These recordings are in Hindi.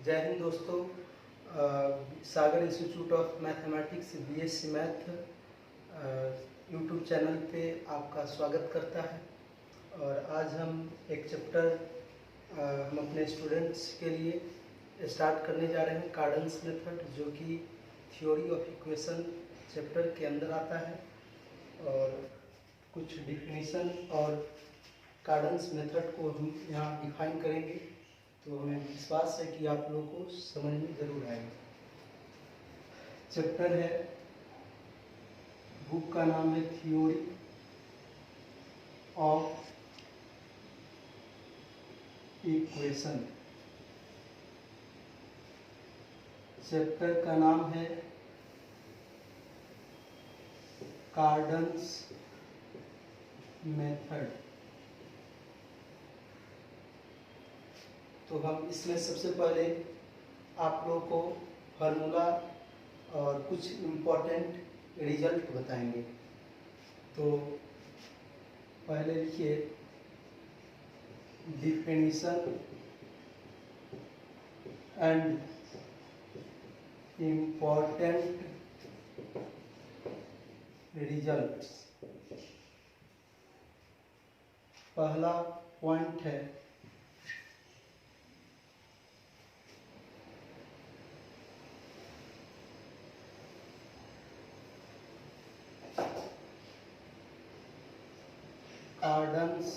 जय हिंद दोस्तों। Sagar institute of mathematics BSc math YouTube channel पे आपका स्वागत करता है। और आज हम एक चैप्टर हम अपने स्टूडेंट्स के लिए स्टार्ट करने जा रहे हैं, कार्डन्स मेथड, जो कि थ्योरी ऑफ इक्वेशन चैप्टर के अंदर आता है। और कुछ डिफिनीशन और कार्डन्स मेथड को हम यहाँ डिफाइन करेंगे, तो हमें विश्वास है कि आप लोगों को समझ में जरूर आएगा। चैप्टर है, बुक का नाम है थ्योरी ऑफ इक्वेशन। चैप्टर का नाम है कार्डन्स मेथड। तो हम इसमें सबसे पहले आप लोगों को फार्मूला और कुछ इम्पोर्टेंट रिजल्ट बताएंगे। तो पहले लिखिए डिफिनीशन एंड इम्पोर्टेंट रिजल्ट्स। पहला पॉइंट है कार्डन्स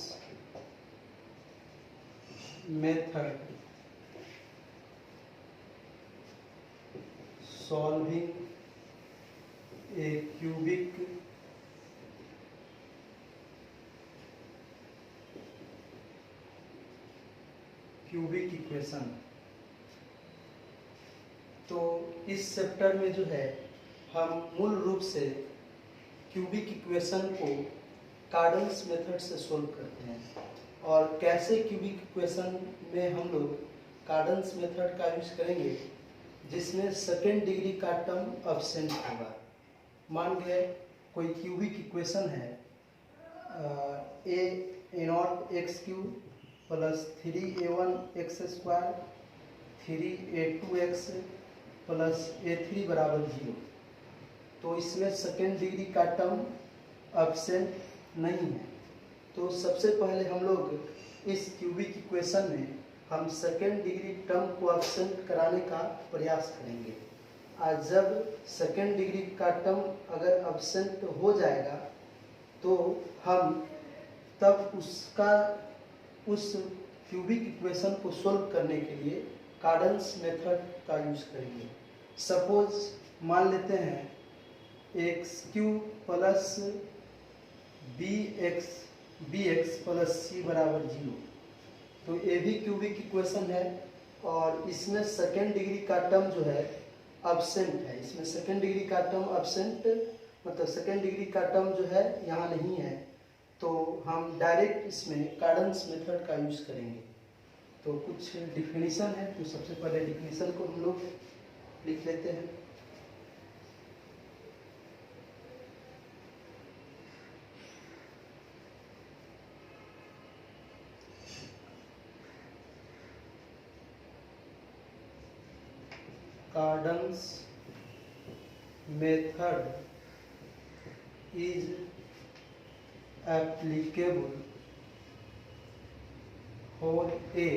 मेथड सॉल्विंग ए क्यूबिक इक्वेशन। तो इस चैप्टर में जो है हम मूल रूप से क्यूबिक इक्वेशन को कार्डन्स मेथड से सोल्व करते हैं। और कैसे क्यूबिक इक्वेशन में हम लोग कार्डन्स मेथड का यूज करेंगे, जिसमें सेकेंड डिग्री का टर्म अब्सेंट होगा। मान गए कोई क्यूबिक इक्वेशन है, a0 x cube plus 3a1 x square 3a2 x plus a3 बराबर 0। तो इसमें सेकेंड डिग्री का टर्म अब्सेंट नहीं है। तो सबसे पहले हम लोग इस क्यूबिक इक्वेशन में हम सेकेंड डिग्री टर्म को अब्सेंट कराने का प्रयास करेंगे। आज जब सेकेंड डिग्री का टर्म अगर अब्सेंट हो जाएगा तो हम तब उस क्यूबिक इक्वेशन को सोल्व करने के लिए कार्डन्स मेथड का यूज करेंगे। सपोज मान लेते हैं x cube plus b x plus c बराबर 0। तो ये भी क्यूबिक इक्वेशन है और इसमें सेकेंड डिग्री का टर्म जो है अब्सेंट है। इसमें सेकेंड डिग्री का टर्म अब्सेंट मतलब सेकेंड डिग्री का टर्म जो है यहाँ नहीं है। तो हम डायरेक्ट इसमें कार्डन्स मेथड का यूज करेंगे। तो कुछ डिफिनीशन है, तो सबसे पहले डिफिनीशन को हम लोग लिख लेते हैं। Cardan's method is applicable for a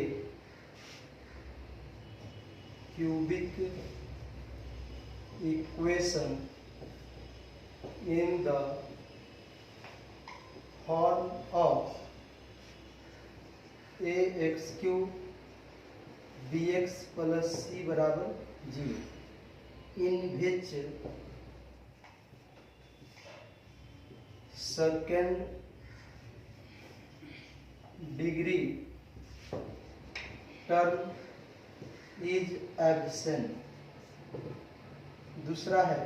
cubic equation in the form of ax cube bx plus c बराबर 0, in which second degree term is absent. दूसरा है,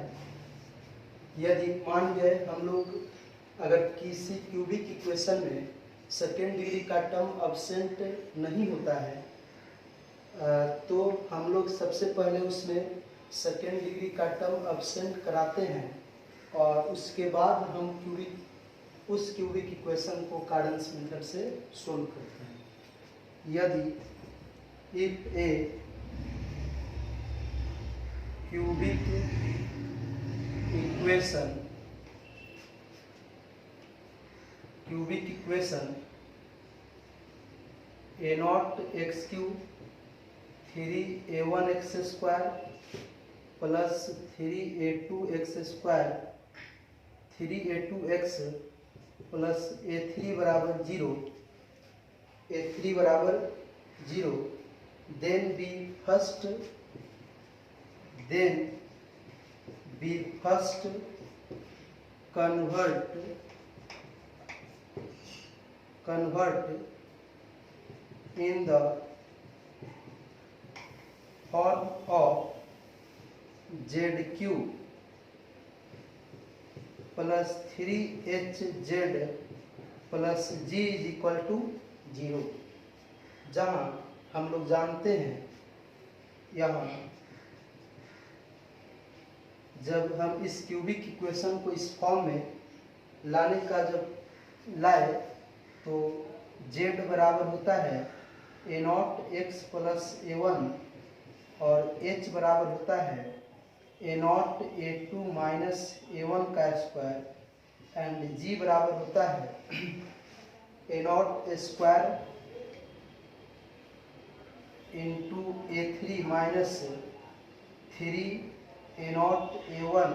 यदि मान गए हम लोग अगर किसी क्यूबिक इक्वेशन में सेकेंड डिग्री का टर्म अब्सेंट नहीं होता है, तो हम लोग सबसे पहले उसमें सेकेंड डिग्री का टर्म अब्सेंट कराते हैं और उसके बाद हम उस क्यूबिक इक्वेशन को कार्डन्स मेथड से सोल्व करते हैं। यदि if A cubic equation A not x cube 3a1 x square plus 3a2 x square 3a2 x plus a3 बराबर 0 then be first convert in the form of zq plus 3hz plus g is equal to 0, जहाँ हम लोग जानते हैं यहाँ जब हम इस क्यूबिक इक्वेशन को इस फॉर्म में लाने का जब लाए तो z बराबर होता है a not x plus a1 और h बराबर होता है a not a2 minus a1 का स्क्वायर एंड g बराबर होता है a not square into a3 minus 3 a not a1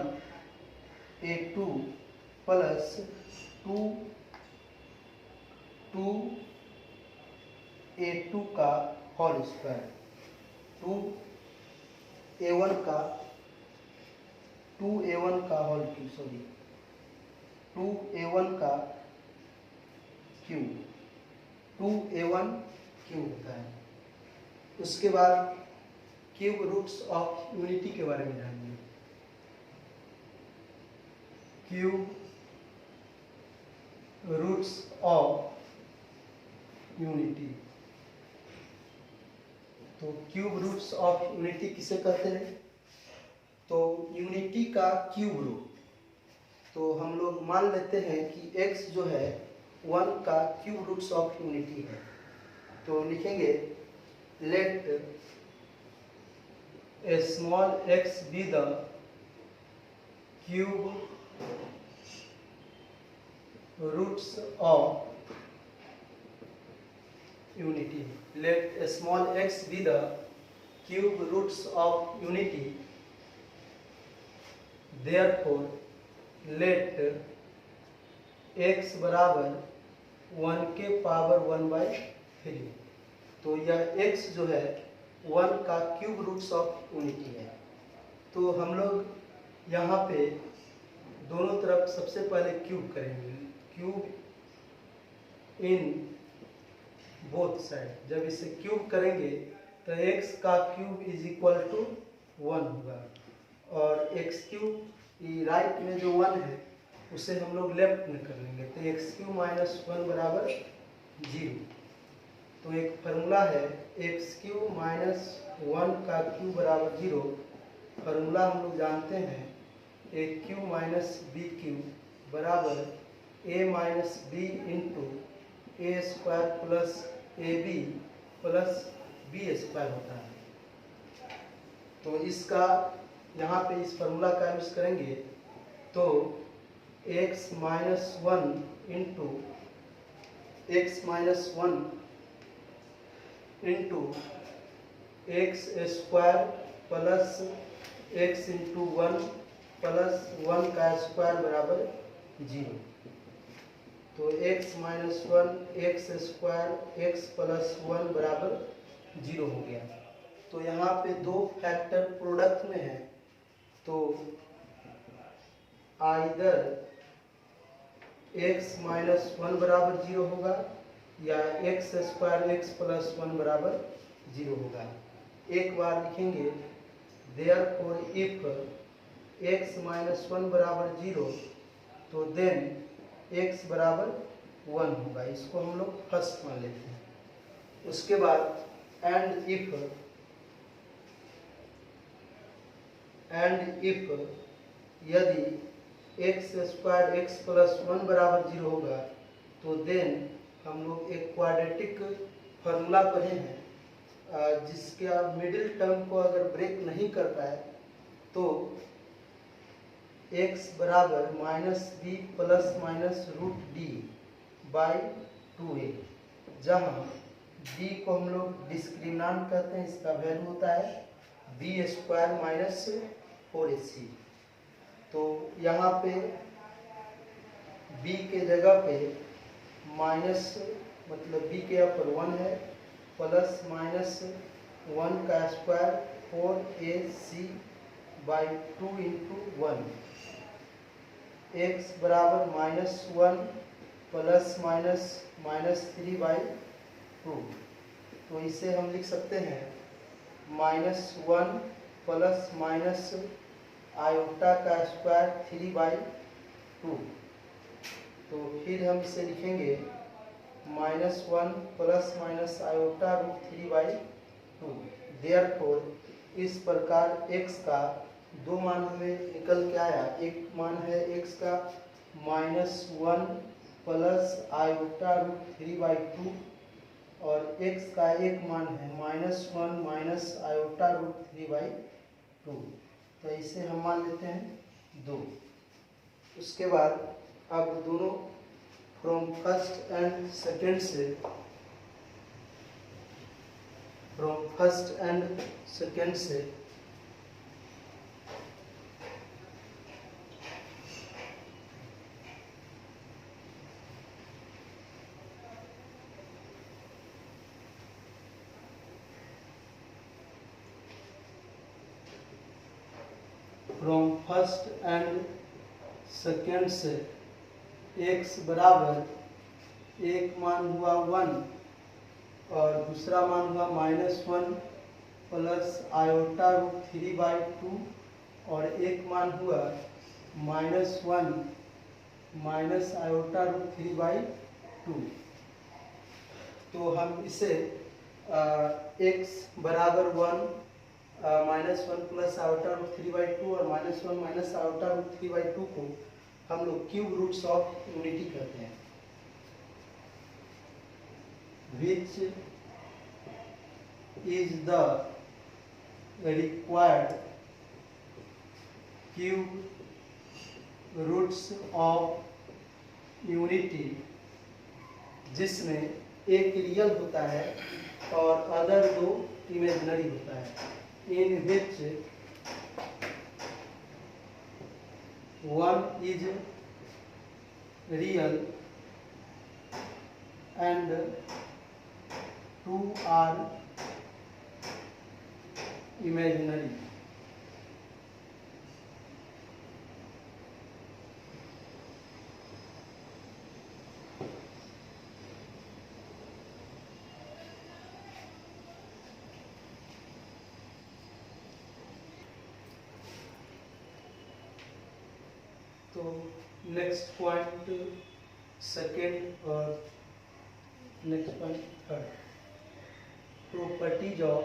a2 plus 2 a2 का होल स्क्वायर 2a1 का होल क्यूब 2a1 का क्यूब 2a1 क्यूब होता है। उसके बाद क्यूब रूट्स ऑफ यूनिटी के बारे में जानेंगे। क्यूब रूट्स ऑफ यूनिटी, तो क्यूब रूट्स ऑफ यूनिटी किसे कहते हैं? तो यूनिटी का क्यूब रूट, तो हम लोग मान लेते हैं कि x जो है 1 का क्यूब रूट्स ऑफ यूनिटी है। तो लिखेंगे let a small x be the cube roots of unity. Let a small x be the cube roots of unity. Therefore, let x बराबर 1 के पावर 1/3। तो यह x जो है 1 का क्यूब रूट्स ऑफ यूनिटी है। तो हम लोग यहाँ पे दोनों तरफ सबसे पहले क्यूब करेंगे, क्यूब इन बोथ साइड। जब इसे क्यूब करेंगे तो x का क्यूब इज इक्वल टू 1 होगा और x क्यूब राइट में जो 1 है उसे हम लोग लेफ्ट में कर लेंगे तो x क्यूब माइनस 1 बराबर 0। तो एक फार्मूला है x क्यूब माइनस 1 का क्यूब बराबर 0। फार्मूला हम लोग जानते हैं a cube minus b cube बराबर a minus b into a square plus a b plus b square होता है। तो इसका यहाँ पे इस फार्मूला का यूज करेंगे तो x minus 1 into x square plus x into 1 plus 1 का स्क्वायर बराबर 0। तो x minus 1 x square x plus 1 बराबर 0 हो गया। तो यहाँ पे दो फैक्टर प्रोडक्ट में है तो आइदर x माइनस 1 बराबर 0 होगा या एक्स स्क्वायर x प्लस 1 बराबर 0 होगा। एक बार लिखेंगे देयरफॉर इफ x माइनस 1 बराबर 0 तो देन x बराबर 1 होगा। इसको हम लोग फर्स्ट मान लेते हैं। उसके बाद एंड इफ यदि एक्स स्क्वायर एक्स प्लस 1 बराबर 0 होगा तो देन हम लोग एक क्वाड्रेटिक फार्मूला पढ़े हैं जिसके मिडिल टर्म को अगर ब्रेक नहीं कर पाए तो x बराबर minus b plus minus root D by 2a, जहाँ b को हम लोग डिस्क्रिमिनेंट कहते हैं, इसका वैल्यू होता है बी स्क्वायर माइनस 4ac। तो यहाँ पे b के जगह पे माइनस मतलब b के यहाँ पर 1 है, प्लस माइनस 1 का square 4ac by 2 into 1, x बराबर minus 1 plus minus minus 3 by 2। तो इसे हम लिख सकते हैं माइनस 1 प्लस माइनस आयोटा का स्क्वायर 3 बाई 2। तो फिर हम इसे लिखेंगे minus 1 plus minus iota root 3 by 2। Therefore इस प्रकार x का दो मान हमें निकल के आया। एक मान है x का minus 1 plus iota root 3 by 2 और x का एक मान है minus 1 minus iota root 3 by 2। तो इसे हम मान लेते हैं 2। उसके बाद अब दोनों फ्रॉम फर्स्ट एंड सेकेंड से x बराबर एक मान हुआ 1 और दूसरा मान हुआ minus 1 plus iota root 3 by 2 और एक मान हुआ minus 1 minus iota root 3 by 2। तो हम इसे x बराबर 1 minus 1 plus iota root 3 by 2 और minus 1 minus iota root 3 by 2 को हम लोग क्यूब रूट्स ऑफ यूनिटी कहते हैं, which is the required cube roots of unity, जिसमें एक रियल होता है और अदर दो इमेजिनरी होता है, in which one is real and two are imaginary। तो नेक्स्ट पॉइंट सेकेंड और next point third, properties of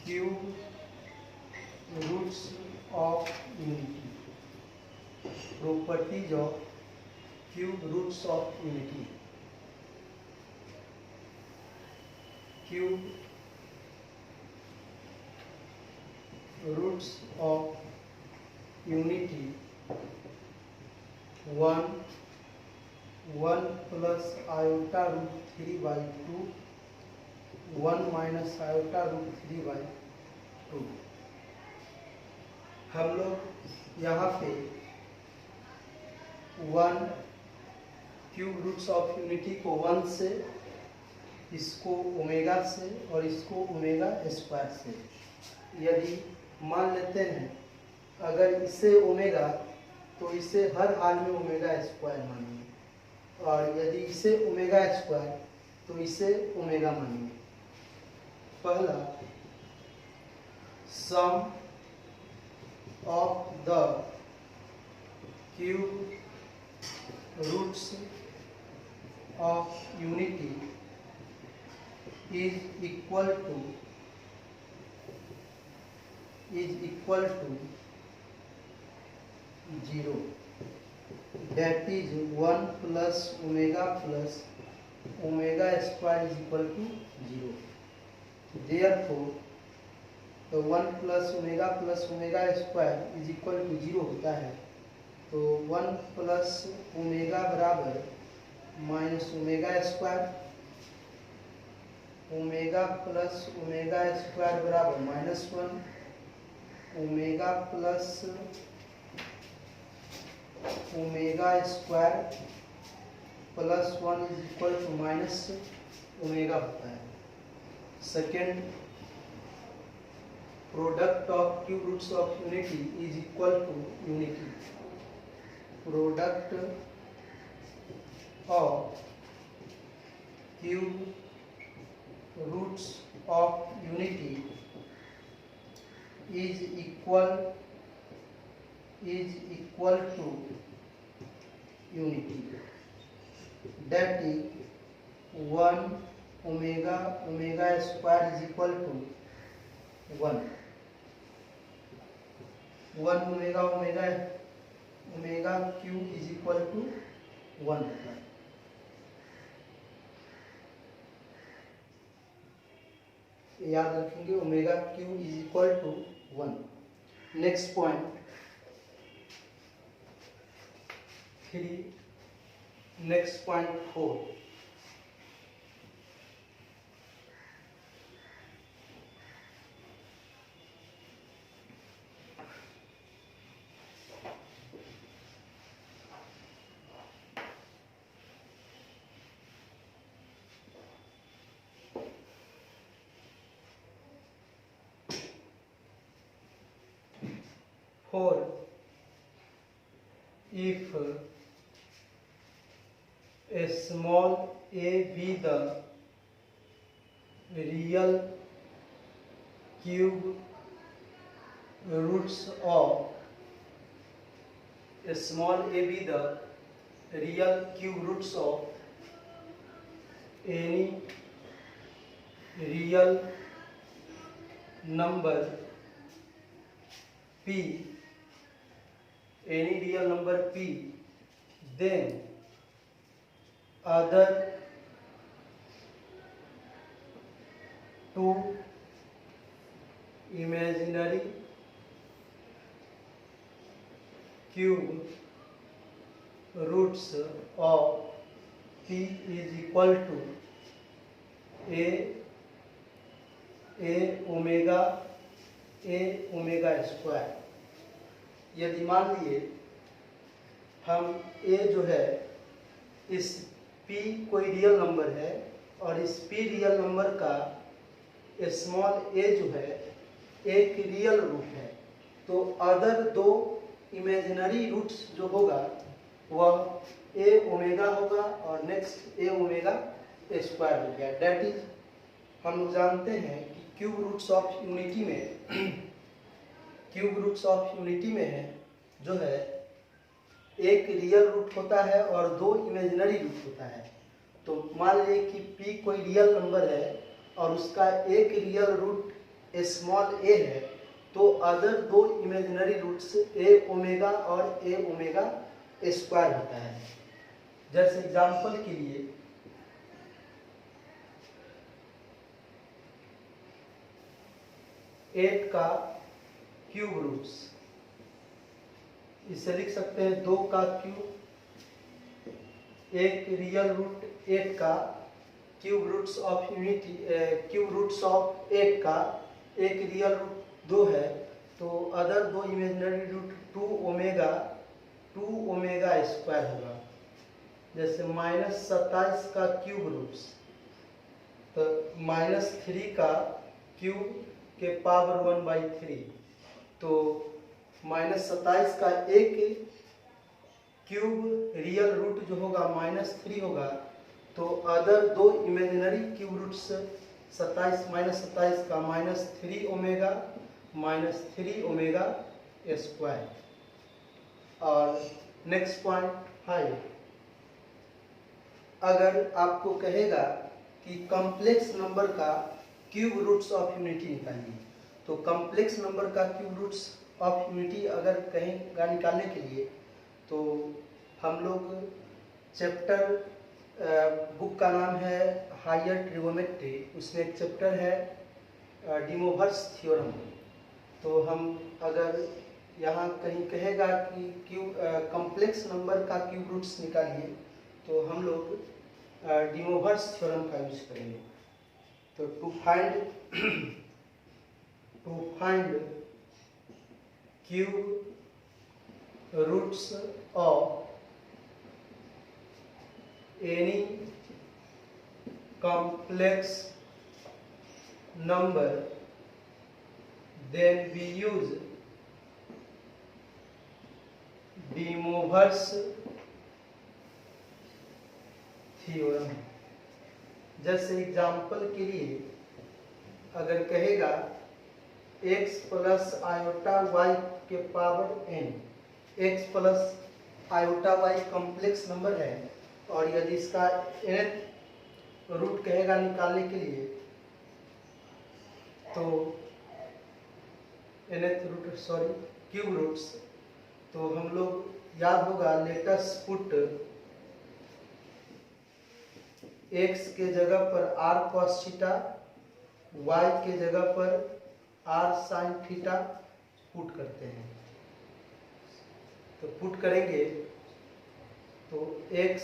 cube roots of unity. Properties of cube roots of unity. Cube roots of unity 1 plus iota root 3 by 2 1 minus iota root 3 by 2। हम लोग यहाँ पे 1 क्यूब रूट्स ऑफ यूनिटी को 1 से, इसको ओमेगा से और इसको ओमेगा स्क्वायर से, यदि मान लेते हैं अगर इसे ओमेगा तो इसे हर हाल में ओमेगा स्क्वायर मानेंगे, और यदि इसे ओमेगा स्क्वायर तो इसे ओमेगा मानेंगे। पहला, sum of the cube roots of unity is equal to is equal to 0, that is 1 plus omega plus omega square is equal to 0। Therefore तो 1 plus omega square is equal to 0 होता है। तो 1 प्लस ओमेगा बराबर minus omega square, omega plus omega square बराबर -1, omega plus omega square plus 1 is equal to minus omega होता है। Second, product of cube roots of unity is equal to unity. Product of cube roots of unity is equal to unity, that is 1 omega square is equal to 1 omega cube is equal to 1 होता है। याद रखेंगे, omega cube is equal to 1। Next point 3, next point 4। For if a small a be the real cube roots of a small a be the real cube roots of any real number p, any real number p, then other two imaginary cube roots of p is equal to a omega square. यदि मान लिए हम a जो है, इस p कोई रियल नंबर है और इस p रियल नंबर का स्मॉल a जो है एक रियल रूट है, तो अदर दो इमेजिनरी रूट्स जो होगा वह a ओमेगा होगा और नेक्स्ट a ओमेगा स्क्वायर हो गया। डेट इज, हम लोग जानते हैं कि क्यूब रूट्स ऑफ यूनिटी में है जो है एक रियल रूट होता है और दो इमेजिनरी रूट होता है। तो मान लीजिए कि p कोई रियल नंबर है और उसका एक रियल रूट स्मॉल a है, तो अदर दो इमेजिनरी रूट्स a ओमेगा और a ओमेगा स्क्वायर होता है। जैसे एग्जांपल के लिए 8 का क्यूब रूट्स, इसे लिख सकते हैं 2 का क्यूब, एक रियल रूट 8 का, cube roots of unity, cube roots of 8 का एक रियल रूट 2 है, तो अदर दो इमेजिनरी रूट 2 ओमेगा स्क्वायर होगा। जैसे -27 का क्यूब रूट्स, तो -3 का क्यूब के पावर 1/3, तो -27 का एक क्यूब रियल रूट जो होगा -3 होगा, तो अदर दो इमेजिनरी क्यूब रूट्स 27 का -3 ओमेगा स्क्वायर। और नेक्स्ट पॉइंट 5, अगर आपको कहेगा कि कॉम्प्लेक्स नंबर का क्यूब रूट्स ऑफ यूनिटी निकालिए, तो कॉम्प्लेक्स नंबर का क्यूब रूट्स ऑफ यूनिटी अगर कहेगा निकालने के लिए, तो हम लोग चैप्टर बुक का नाम है हायर ट्रिगोनोमेट्री, उसमें एक चैप्टर है डिमोवर्स थ्योरम। तो हम अगर यहाँ कहीं कहेगा कि कॉम्प्लेक्स नंबर का क्यूब रूट्स निकालिए, तो हम लोग डिमोवर्स थ्योरम का यूज करेंगे। तो to find cube roots of any complex number, then we use De Moivre's theorem। जैसे एग्जाम्पल के लिए अगर कहेगा x प्लस आयोटा y के power n, x plus iota y complex number है, और यदि इसका nth रूट कहेगा निकालने के लिए, तो nth रूट क्यूब रूट्स, तो हम लोग याद होगा लेट अस पुट x के जगह पर r cos थीटा, y के जगह पर r sin थीटा पुट करते हैं। तो पुट करेंगे तो x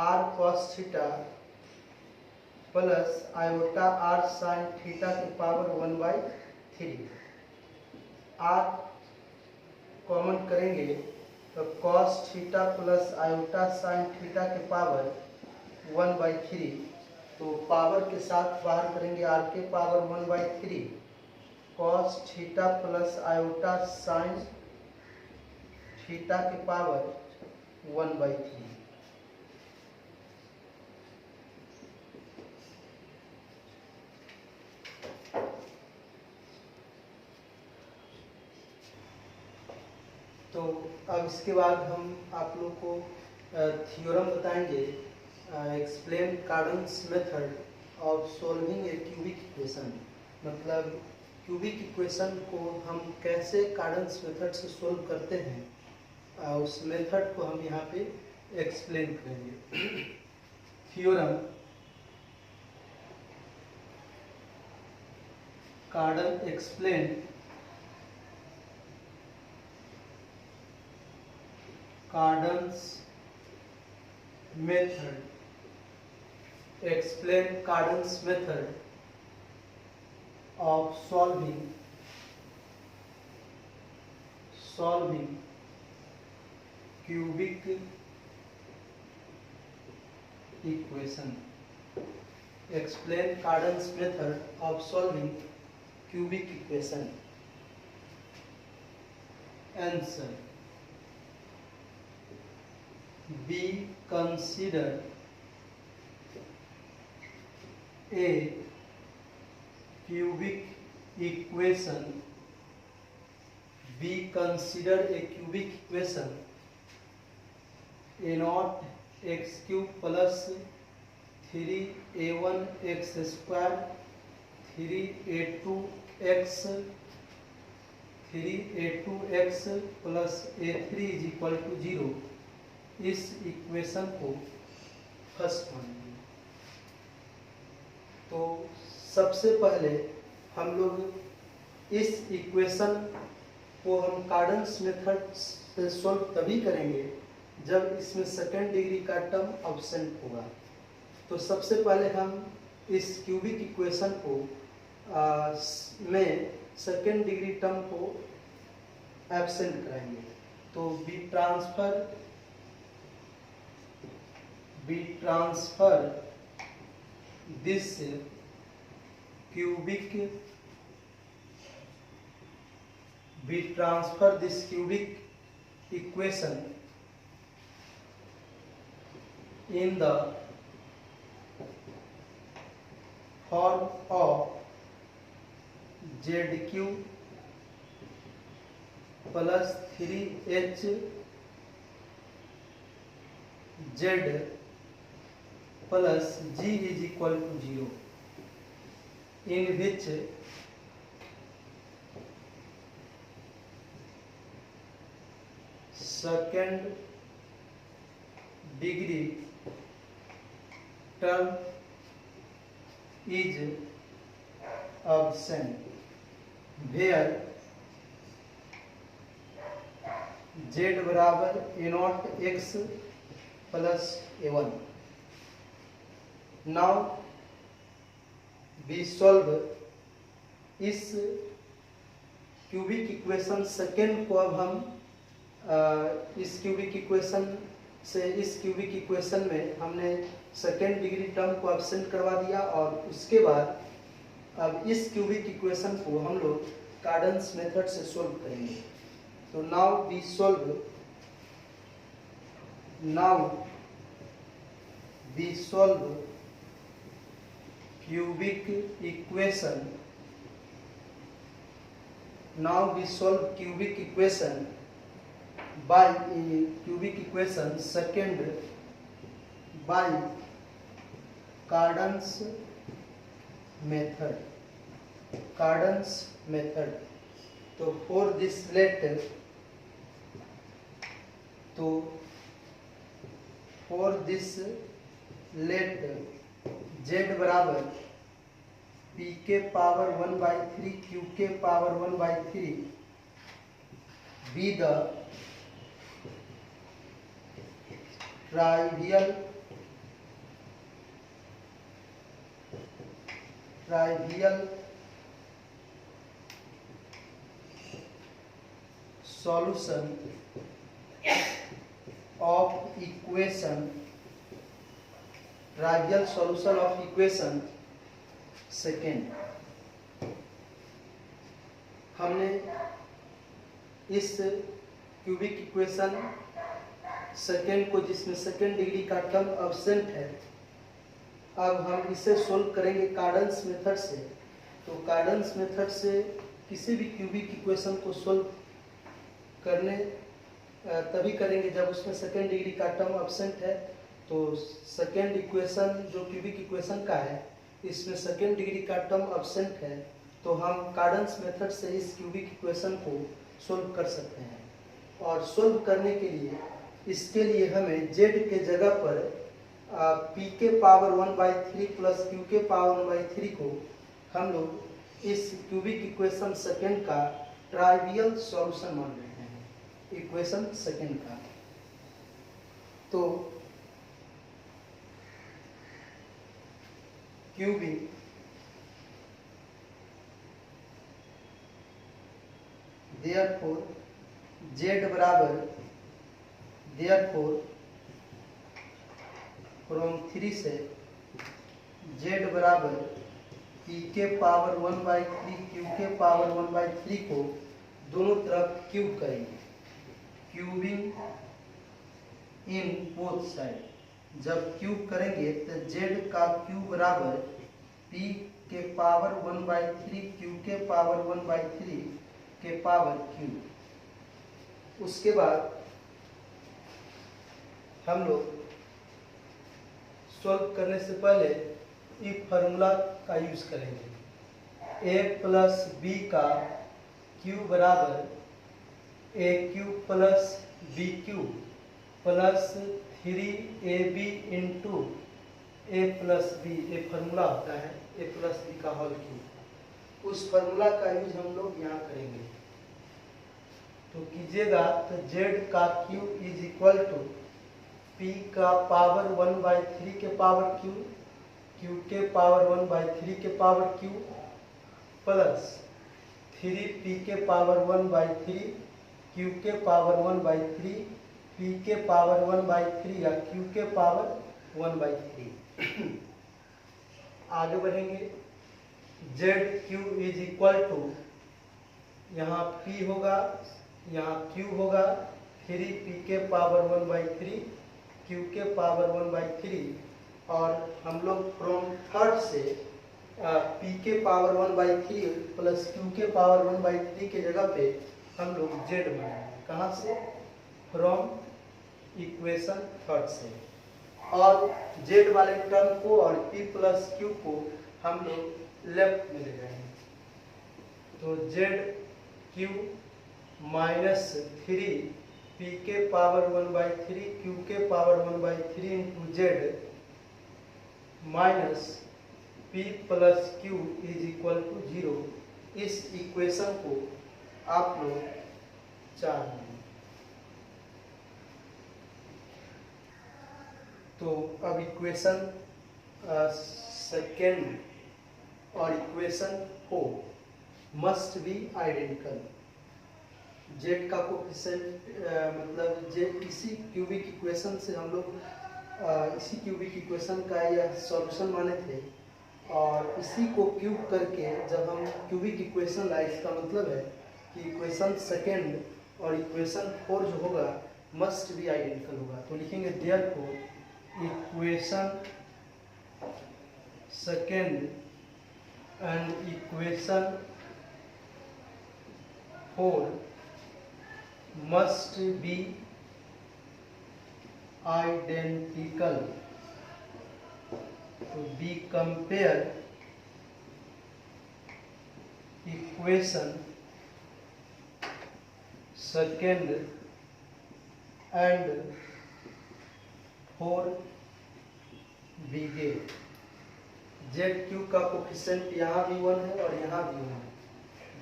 r cos theta plus iota r sin theta की पावर 1/3, r कॉमन करेंगे तो cos theta plus iota sin theta की पावर 1/3, तो पावर के साथ बाहर करेंगे r के power 1/3, cos theta plus iota sin theta की पावर 1/3। तो अब इसके बाद हम आप लोग को थ्योरम बताएंगे, explain Cardan's method of solving A cubic equation. मतलब क्यूबिक इक्वेशन को हम कैसे कार्डन्स मेथड से सोल्व करते हैं, उस मेथड को हम यहाँ पे एक्सप्लेन करेंगे। थ्योरम कार्डन explain Cardan's method, explain Cardan's method of solving cubic equation। Explain Cardan's method of solving cubic equation। Answer: we consider a cubic equation a naught x cube plus 3a1 x square 3a2x plus a3 is equal to 0। इस इक्वेशन को फर्स्ट मानेंगे। तो सबसे पहले हम लोग इस इक्वेशन को हम कार्डन्स मेथड से सॉल्व तभी करेंगे जब इसमें सेकेंड डिग्री का टर्म अब्सेंट होगा। तो सबसे पहले हम इस क्यूबिक इक्वेशन को में सेकेंड डिग्री टर्म को एब्सेंट कराएंगे। तो we transfer this cubic equation in the form of ZQ plus 3HZ plus G is equal to 0, in which second degree term is absent where z बराबर a0x plus a1। Now we solve इस क्यूबिक इक्वेशन सेकेंड को। अब हम इस क्यूबिक इक्वेशन से इस क्यूबिक इक्वेशन में हमने सेकेंड डिग्री टर्म को एब्सेंट करवा दिया और उसके बाद अब इस क्यूबिक इक्वेशन को हम लोग कार्डन्स मेथड से सोल्व करेंगे। तो now we solve cubic equation. Now we solve cubic equation by cubic equation second by Cardan's method. तो फॉर दिस लेट z बराबर p के पावर 1/3 q के power 1/3 be the trivial solution of equation second. हमने इस क्यूबिक इक्वेशन सेकेंड को, जिसमें सेकेंड डिग्री का टर्म एब्सेंट है, अब हम इसे सोल्व करेंगे कार्डन्स मेथड से। तो कार्डन्स मेथड से किसी भी क्यूबिक इक्वेशन को सोल्व करने तभी करेंगे जब उसमें सेकेंड डिग्री का टर्म एब्सेंट है। तो सेकेंड इक्वेशन जो क्यूबिक इक्वेशन का है, इसमें सेकेंड डिग्री का टर्म एब्सेंट है, तो हम कार्डन्स मेथड से इस क्यूबिक इक्वेशन को सोल्व कर सकते हैं। और सोल्व करने के लिए इसके लिए हमें z के जगह पर p के पावर 1/3 प्लस q के पावर 1/3 को हम लोग इस क्यूबिक इक्वेशन सेकेंड का ट्राइवियल सॉल्यूशन मान रहे हैं, इक्वेशन सेकेंड का। तो क्यूबिक देयरफॉर z बराबर फ्रॉम 3 से z बराबर p के पावर 1/3 q के पावर 1/3 को दोनों तरफ क्यूब करेंगे, क्यूबिंग इन बोथ साइड। जब क्यूब करेंगे तो z का क्यूब बराबर p के पावर 1/3 q के पावर 1/3 के पावर क्यूब। उसके बाद हम लोग सॉल्व करने से पहले इस फार्मूला का यूज करेंगे, a प्लस बी का क्यूब बराबर a cube plus b cube plus 3ab into a plus b. एक फार्मूला होता है a प्लस बी का होल क्यूब, उस फार्मूला का यूज हम लोग यहाँ करेंगे। तो कीजिएगा तो z का cube is equal to p का पावर 1/3 के पावर क्यूब, q के पावर 1/3 के पावर क्यूब प्लस 3p के पावर 1/3 q के पावर 1/3 p के पावर 1/3 या q के पावर 1/3। आगे बढ़ेंगे, z cube is equal to, यहाँ p होगा, यहाँ q होगा, 3p के पावर 1/3 q के पावर 1/3 और हम लोग फ्रॉम थर्ड से p के पावर 1/3 प्लस q के पावर 1/3 के जगह पे हम लोग z बनाएंगे। कहाँ से? फ्रॉम इक्वेशन थर्ड से। और z वाले टर्म को और p प्लस q को हम लोग लेफ्ट में ले जाएंगे। तो z क्यू माइनस 3 पी के पावर 1/3 क्यू के power 1/3 into z minus p plus q is equal to 0। इस इक्वेशन को आप लोग चार लें। तो अब इक्वेशन सेकेंड और equation 4 must be identical. Z का कोफिशिएंट मतलब जेड इसी क्यूबिक इक्वेशन से हम लोग इसी क्यूबिक इक्वेशन का यह सॉल्यूशन माने थे, और इसी को क्यूब करके जब हम क्यूबिक इक्वेशन लाए, इसका मतलब है कि इक्वेशन सेकेंड और इक्वेशन 4 जो होगा मस्ट बी आइडेंटिकल होगा। तो लिखेंगे therefore equation second and equation 4 must be identical to be compared equation second and 4 बिगे। जेड क्यू का कोफिशिएंट यहाँ भी 1 है और यहाँ भी 1 है।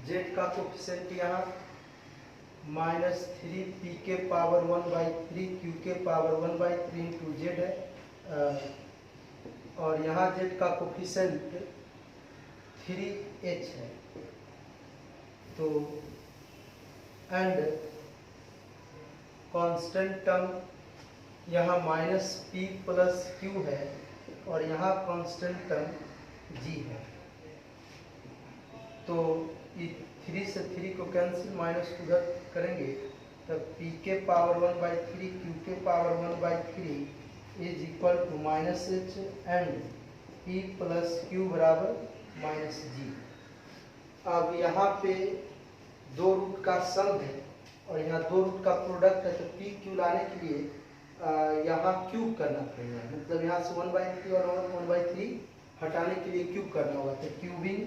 जेड का कोफिशिएंट यहाँ -3 पी के पावर 1/3 क्यू के पावर 1/3 इंटू जेड है, और यहाँ जेड का कोफिशिएंट 3h है। तो एंड कांस्टेंट टर्म यहाँ -p प्लस q है, और यहाँ कांस्टेंट टर्म g है। तो 3 से 3 को कैंसिल, माइनस उधर करेंगे, तब p के पावर 1/3 q के power 1/3 is equal to -h and p plus q बराबर -g। अब यहाँ पे दो रूट का सम है और यहाँ दो रूट का प्रोडक्ट है, तो p q लाने के लिए यहाँ क्यूब करना पड़ेगा, मतलब यहाँ से 1/3 और 1/3 हटाने के लिए क्यूब करना होगा। तो क्यूबिंग,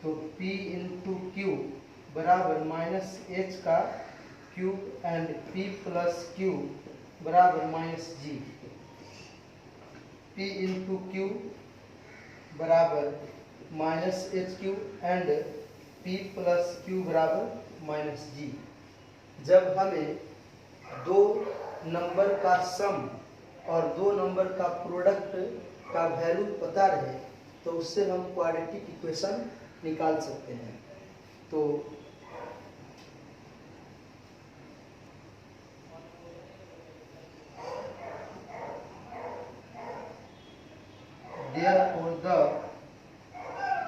तो p इंटू क्यू बराबर -h का cube and p plus q बराबर -g। p इंटू क्यू बराबर -h cube and p plus q बराबर -g। जब हमें दो नंबर का सम और दो नंबर का प्रोडक्ट का वैल्यू पता रहे, तो उससे हम क्वाड्रेटिक इक्वेशन निकाल सकते हैं। तो therefore the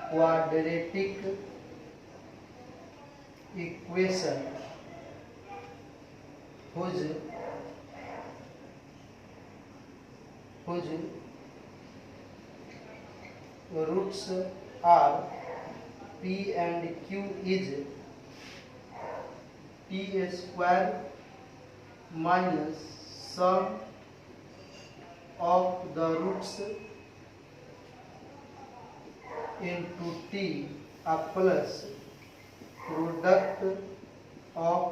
quadratic equation whose roots are p and q is t square minus sum of the roots into t plus product of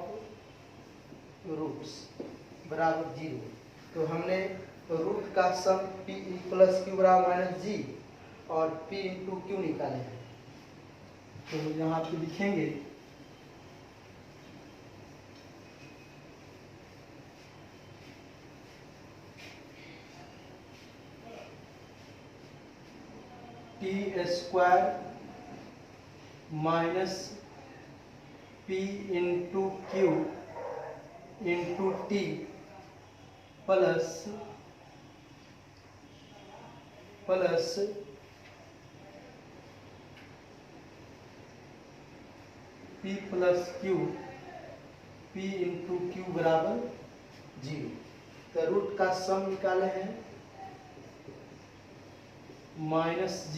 roots बराबर 0। तो हमने रूट का सम p प्लस क्यू बराबर -g और p इंटू क्यू निकाले हैं। तो यहाँ पे लिखेंगे t square minus p into q into t plus p plus q p into q बराबर 0। तो रूट का सम निकाले हैं -g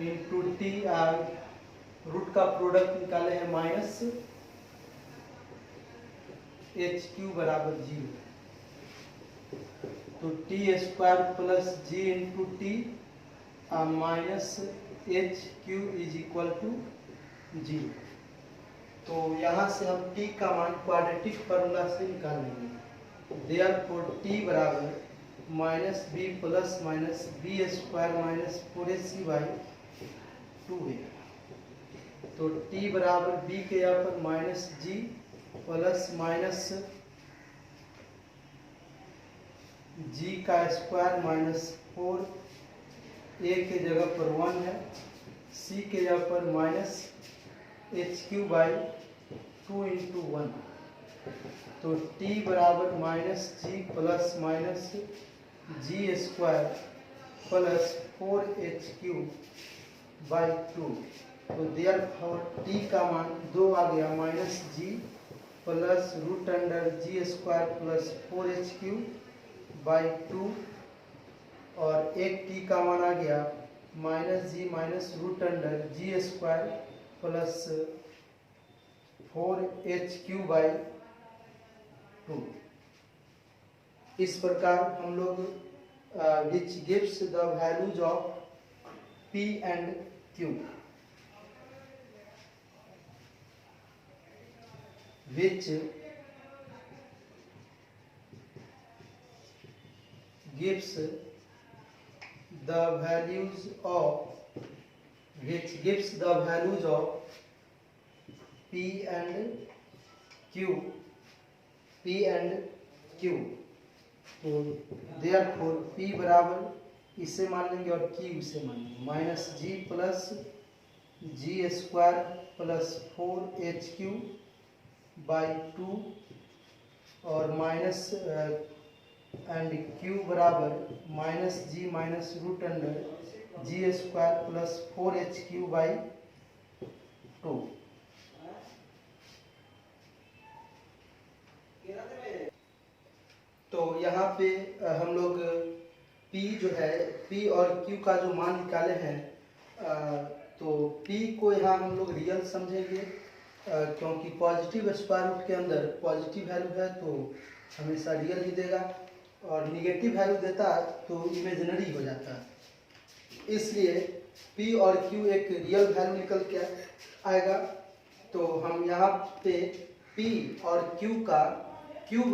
इंटू टी, रूट का प्रोडक्ट निकाले हैं -hq बराबर 0। तो t square plus g into t -hq is equal to 0। तो यहाँ से हम t का मान क्वाड्रेटिक फार्मूला से निकाल लेंगे। देयरफॉर t बराबर minus b plus minus b square minus 4ac by 2 है। तो t बराबर b के यहाँ पर minus g plus minus g का स्क्वायर माइनस 4, a के जगह पर 1 है, c के जगह पर minus h q by 2 into 1। तो t बराबर minus g plus minus g square plus 4h³ by 2। तो देयरफॉर t का मान 2 आ गया, minus g plus root under g square plus 4h³ by 2, और एक t का मान आ गया minus g minus root under g square plus 4h³ by 2। इस प्रकार हम लोग which gives the values of p and q, which gives the values of p and q। तो देयरफॉर p बराबर इसे मान लेंगे और q इसे मान लेंगे, minus g plus g square plus 4h³ by 2, और माइनस एंड q बराबर minus g minus root under g square plus 4h³ by 2। तो यहाँ पे हम लोग p जो है, p और q का जो मान निकाले हैं, तो p को यहाँ हम लोग रियल समझेंगे, क्योंकि पॉजिटिव स्क्वायर रूट के अंदर पॉजिटिव वैल्यू है तो हमेशा रियल ही देगा, और निगेटिव वैल्यू देता है तो इमेजिनरी हो जाता है। इसलिए p और q एक रियल वैल्यू निकल के आएगा। तो हम यहाँ पे p और q का क्यूब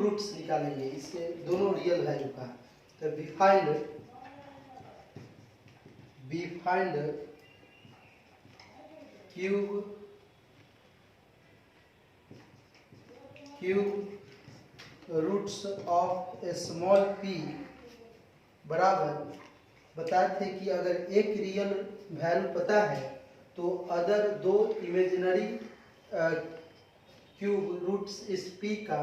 रूट्स निकालेंगे, इससे दोनों रियल वैल्यू का। तो we find cube roots of a small p बराबर, बताए थे कि अगर एक रियल वैल्यू पता है तो अदर दो इमेजिनरी क्यूब रूट्स इस p का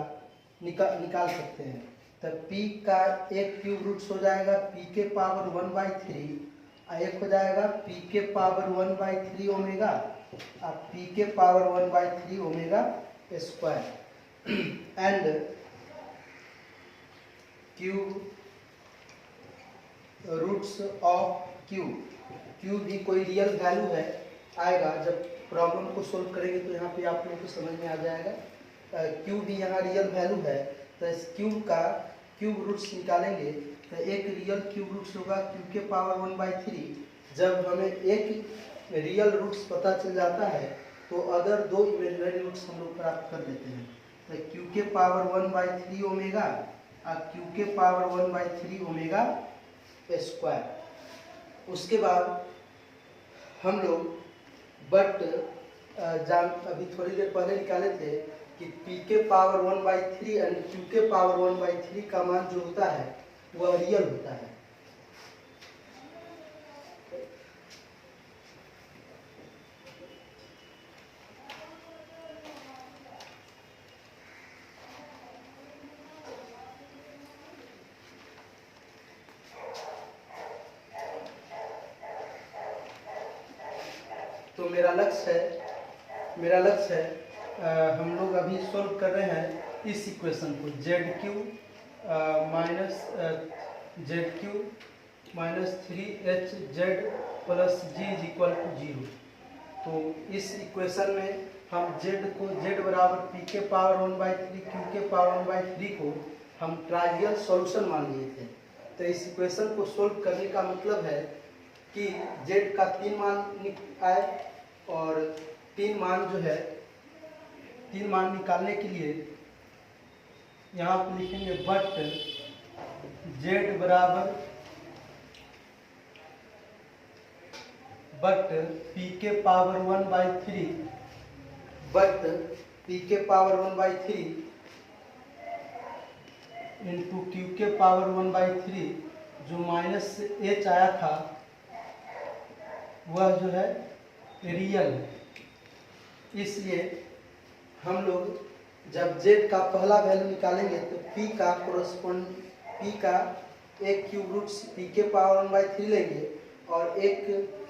निकाल सकते हैं। तब p का एक क्यूब रूट्स हो जाएगा p के पावर 1/3, एक हो जाएगा p के पावर 1/3 ओमेगा, और p के power 1/3 omega square, and cube roots of q भी कोई रियल वैल्यू है आएगा। जब प्रॉब्लम को सोल्व करेंगे तो यहाँ पे आप लोगों को समझ में आ जाएगा। q भी यहाँ रियल वैल्यू है, तो इस क्यूब का क्यूब रूट्स निकालेंगे तो एक रियल क्यूब रूट्स होगा q के पावर 1/3। जब हमें एक रियल रूट्स पता चल जाता है तो अदर दो इमेजिनरी रूट्स हम लोग प्राप्त कर लेते हैं। तो q के पावर 1/3 ओमेगा और q के पावर 1/3 ओमेगा स्क्वायर। उसके बाद हम लोग अभी थोड़ी देर पहले निकाले थे कि p के पावर 1/3 एंड q के पावर 1/3 का मान जो होता है वह रियल होता है। तो मेरा लक्ष्य है हम लोग अभी सॉल्व कर रहे हैं इस इक्वेशन को, ZQ minus 3HZ plus G is equal to 0। तो इस इक्वेशन में हम Z बराबर P के पावर 1/3 Q के पावर 1/3 को हम ट्राइवियल सॉल्यूशन मान लिए थे। तो इस इक्वेशन को सोल्व करने का मतलब है कि Z का 3 मान आए और तीन मान जो है, तीन मान निकालने के लिए यहाँ पर लिखेंगे बट जेड बराबर बट पी के पावर 1/3 बट पी के पावर 1/3 इंटू क्यू के पावर 1/3 जो माइनस एच आया था वह जो है रियल है। इसलिए हम लोग जब z का पहला वैल्यू निकालेंगे तो p का कोरस्पोंड p का एक क्यूब रूट्स p के पावर 1/3 लेंगे और एक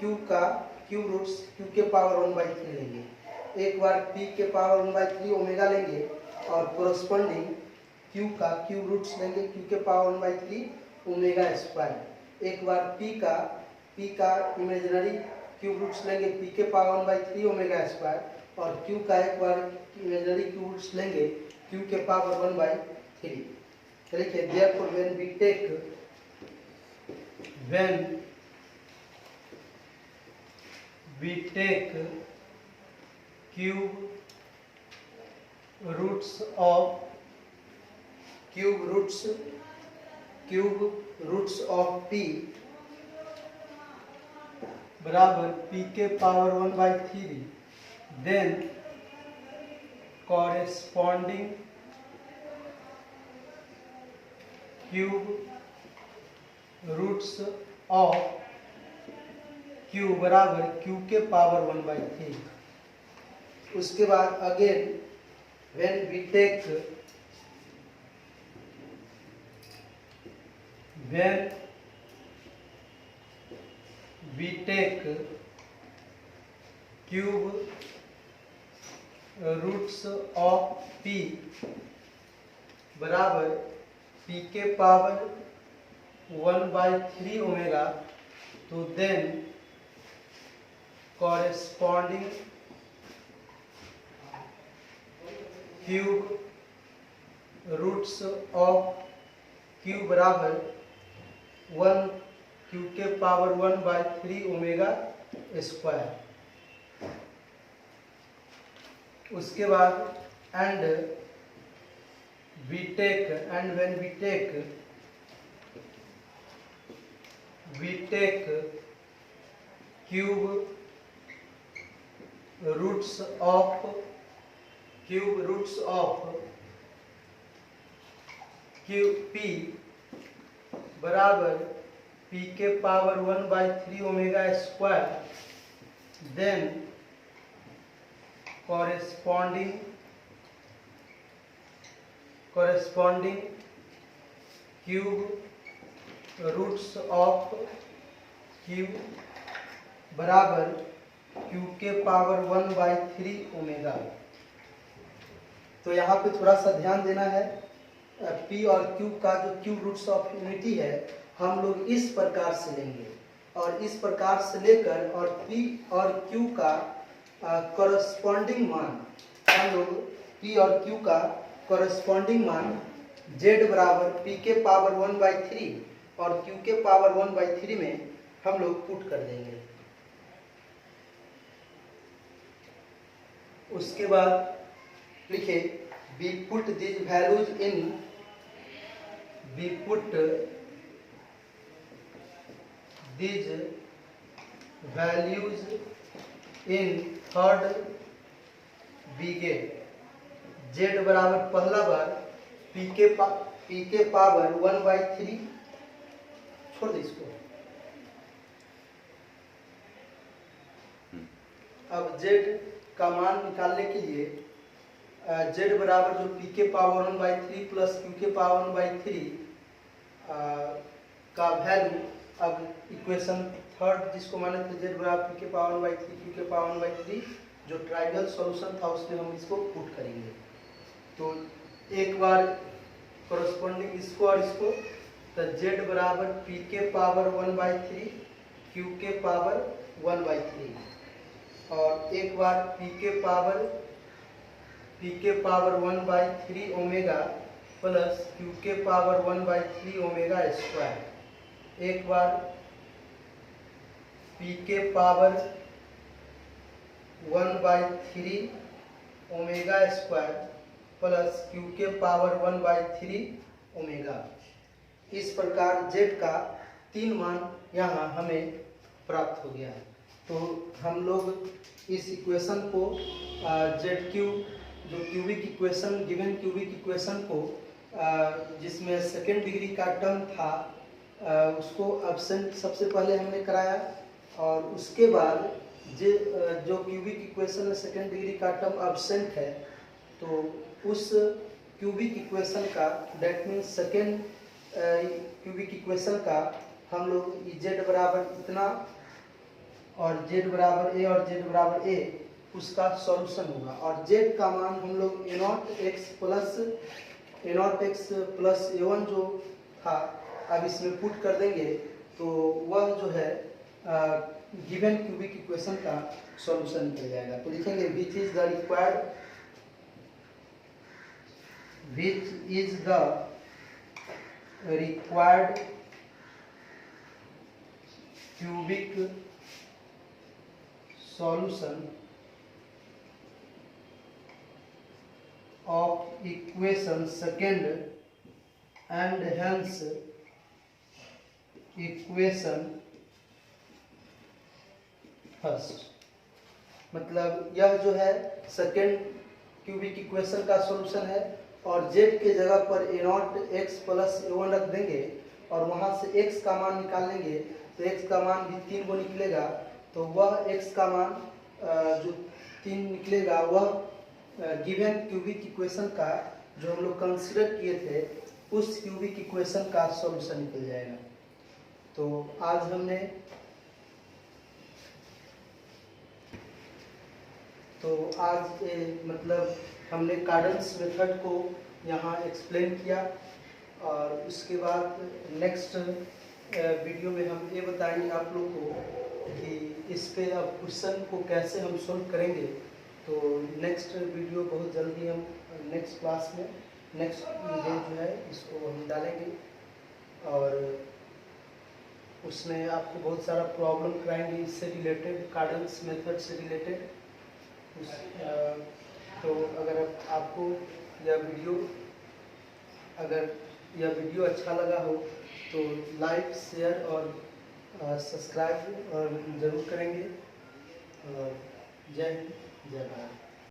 q का क्यूब रूट्स q के पावर 1/3 लेंगे। एक बार p के पावर 1/3 ओमेगा लेंगे और कोरस्पोंडिंग q का क्यूब रूट्स लेंगे q के पावर 1/3 ओमेगा स्क्वायर। एक बार p का इमेजिनरी क्यूब रूट्स लेंगे p के पावर 1/3 ओमेगा स्क्वायर और q का एक बार इमेजिनरी क्यूब रूट्स लेंगे q के पावर 1/3। देखिए therefore when we take cube roots of p बराबर p के power 1/3 then corresponding cube roots of q बराबर q के पावर 1/3। उसके बाद again when we take cube roots of p बराबर p के पावर 1/3 ओमेगा तो then corresponding cube roots of q बराबर 1 q के पावर 1/3 ओमेगा स्क्वायर। उसके बाद and when we take cube roots of p बराबर p के power 1/3 omega square then corresponding cube roots of q बराबर q के पावर 1/3 ओमेगा। तो यहाँ पे थोड़ा सा ध्यान देना है, p और q का जो क्यूब रूट्स ऑफ यूनिटी है हम लोग इस प्रकार से लेंगे और इस प्रकार से लेकर और p और q का कॉरेस्पॉन्डिंग मान हम लोग p और q का कॉरेस्पॉन्डिंग मान z बराबर p के पावर 1/3 और q के पावर 1/3 में हम लोग पुट कर देंगे। उसके बाद लिखे we put these values in third we get z बराबर पहला बार p के पावर 1/3 छोड़ दे इसको। अब z का मान निकालने के लिए z बराबर जो p के पावर 1/3 प्लस q के पावर 1/3 का वैल्यू अब इक्वेशन थर्ड जिसको माने थे z बराबर p के पावर 1/3 q के पावर 1/3 जो ट्राइवियल सॉल्यूशन था उसमें हम इसको पुट करेंगे। तो एक बार कॉरेस्पॉन्डिंग इसको और इसको तो z बराबर p के पावर 1/3 q के पावर 1/3 और एक बार p के पावर 1/3 ओमेगा प्लस q के पावर 1/3 ओमेगा स्क्वायर। एक बार p के power 1/3 omega square plus Q के पावर 1/3 ओमेगा। इस प्रकार z का 3 मान यहाँ हमें प्राप्त हो गया है। तो हम लोग इस इक्वेशन को जेड क्यू जो cubic equation given cubic equation को जिसमें सेकेंड डिग्री का टर्म था उसको एब्सेंट सबसे पहले हमने कराया, और उसके बाद जो क्यूबिक इक्वेशन में सेकेंड डिग्री का टर्म एब्सेंट है तो उस क्यूबिक इक्वेशन का that means second cubic equation का हम लोग z बराबर इतना और z बराबर a और z बराबर a उसका सॉल्यूशन होगा। और z का मान हम लोग a0x प्लस a1 जो था अब इसमें पुट कर देंगे तो वह जो है गिवन क्यूबिक इक्वेशन का सॉल्यूशन निकल जाएगा। तो लिखेंगे विच is the required cubic solution of equation second and hence equation first। मतलब यह जो है सेकेंड क्यूबिक इक्वेशन का सॉल्यूशन है और z के जगह पर a0x प्लस a1 रख देंगे और वहां से x का मान निकाल लेंगे तो x का मान भी 3 को निकलेगा। तो वह x का मान जो 3 निकलेगा वह गिवन क्यूबिक इक्वेशन का जो हम लोग कंसिडर किए थे उस क्यूबिक इक्वेशन का सॉल्यूशन निकल जाएगा। तो आज मतलब हमने कार्डन्स मेथड को यहाँ एक्सप्लेन किया, और उसके बाद नेक्स्ट वीडियो में हम ये बताएंगे आप लोग को कि इस पे अब क्वेश्चन को कैसे हम सोल्व करेंगे। तो नेक्स्ट वीडियो बहुत जल्दी हम नेक्स्ट क्लास में नेक्स्ट डे जो है इसको हम डालेंगे, और उसमें आपको बहुत सारा प्रॉब्लम कराएंगे इससे रिलेटेड, कार्डन्स मेथड से रिलेटेड। तो अगर आपको यह वीडियो अच्छा लगा हो तो लाइक शेयर और सब्सक्राइब और ज़रूर करेंगे। जय हिंद जय भारत।